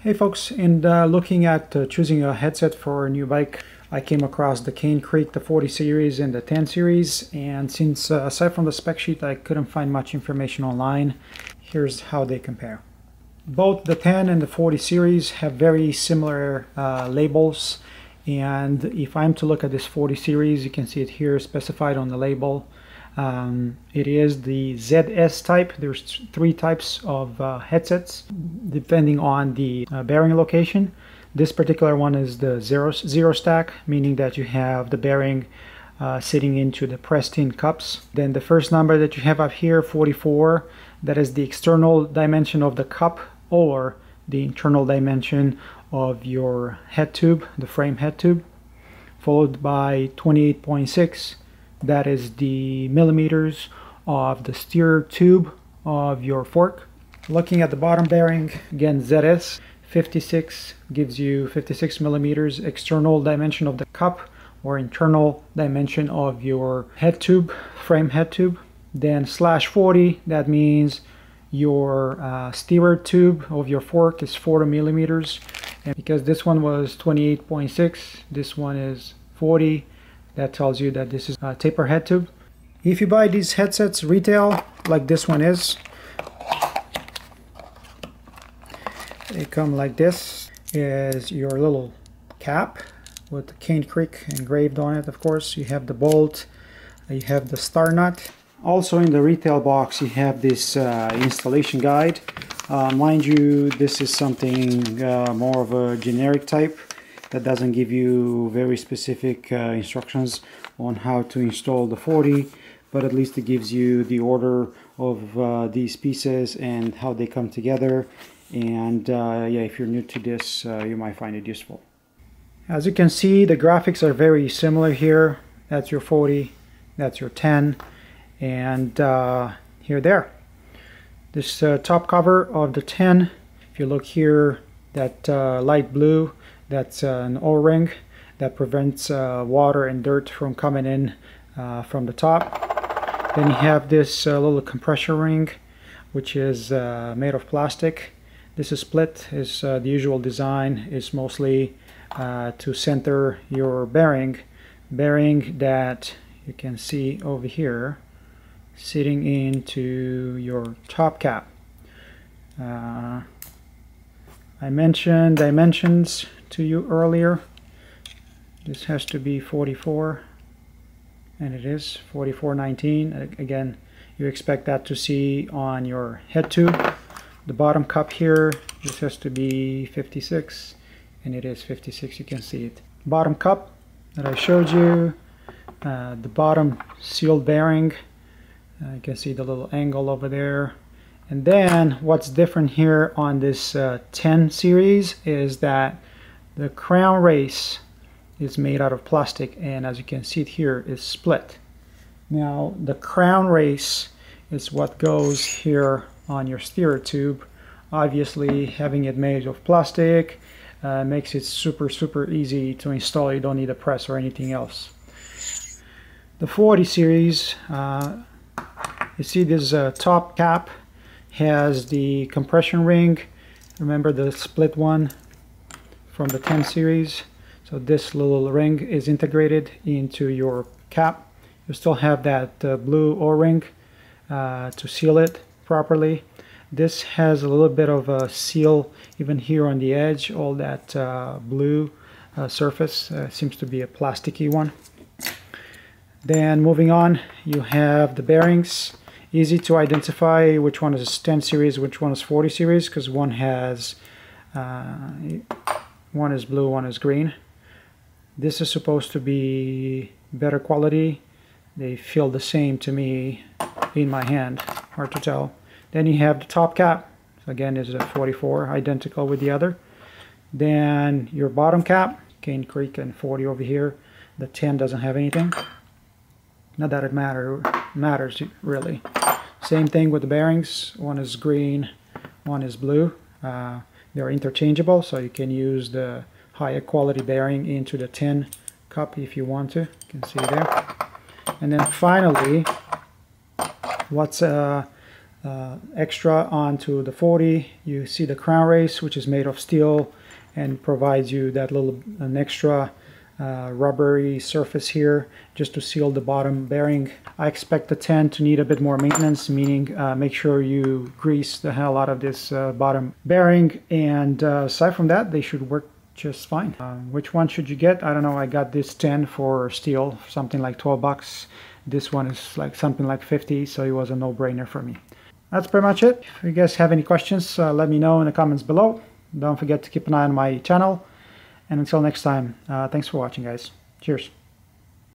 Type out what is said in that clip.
Hey folks, in looking at choosing a headset for a new bike, I came across the Cane Creek, the 40 series and the 10 series, and since aside from the spec sheet I couldn't find much information online, here's how they compare. Both the 10 and the 40 series have very similar labels, and if I'm to look at this 40 series, you can see it here specified on the label. It is the ZS type. There's three types of headsets depending on the bearing location. This particular one is the zero stack, meaning that you have the bearing sitting into the pressed-in cups. Then the first number that you have up here, 44, that is the external dimension of the cup or the internal dimension of your head tube, the frame head tube, followed by 28.6. That is the millimeters of the steer tube of your fork. Looking at the bottom bearing, again ZS, 56 gives you 56 millimeters external dimension of the cup or internal dimension of your head tube, frame head tube. Then /40, that means your steer tube of your fork is 40 millimeters. And because this one was 28.6, this one is 40. That tells you that this is a taper head tube. If you buy these headsets retail, like this one is, they come like this. Is your little cap with the Cane Creek engraved on it, of course. You have the bolt, you have the star nut. Also in the retail box you have this installation guide. Mind you, this is something more of a generic type that doesn't give you very specific instructions on how to install the 40, but at least it gives you the order of these pieces and how they come together. And yeah, if you're new to this, you might find it useful. As you can see, the graphics are very similar here. That's your 40, that's your 10, and here there. This top cover of the 10, if you look here, that light blue, that's an O-ring that prevents water and dirt from coming in from the top. Then you have this little compression ring, which is made of plastic. This is split. Is the usual design is mostly to center your bearing that you can see over here sitting into your top cap. I mentioned dimensions to you earlier. This has to be 44, and it is 44.19. Again, you expect that to see on your head tube. The bottom cup here, this has to be 56, and it is 56. You can see it. Bottom cup that I showed you, the bottom sealed bearing. You can see the little angle over there. And then what's different here on this 10 series is that the crown race is made out of plastic, and as you can see it here, is split. Now the crown race is what goes here on your steer tube. Obviously, having it made of plastic makes it super easy to install. You don't need a press or anything else. The 40 series, you see this top cap has the compression ring. Remember the split one from the 10 series? So this little ring is integrated into your cap. You still have that blue O-ring to seal it properly. This has a little bit of a seal even here on the edge. All that blue surface seems to be a plasticky one. Then moving on, you have the bearings. Easy to identify which one is 10 series, which one is 40 series, because one has one is blue, one is green. This is supposed to be better quality. They feel the same to me in my hand, hard to tell. Then you have the top cap. So again, is a 44, identical with the other. Then your bottom cap, Cane Creek and 40 over here. The 10 doesn't have anything. Not that it matters really. Same thing with the bearings. One is green, one is blue. They're interchangeable, so you can use the higher quality bearing into the 10 cup if you want to. You can see there. And then finally, what's extra onto the 40. You see the crown race, which is made of steel and provides you that an extra rubbery surface here just to seal the bottom bearing. I expect the 10 to need a bit more maintenance, meaning make sure you grease the hell out of this bottom bearing, and aside from that they should work just fine. Which one should you get? I don't know. I got this 10 for steel, something like 12 bucks. This one is like something like 50, so it was a no-brainer for me. That's pretty much it. If you guys have any questions, let me know in the comments below. Don't forget to keep an eye on my channel. And until next time, thanks for watching, guys. Cheers.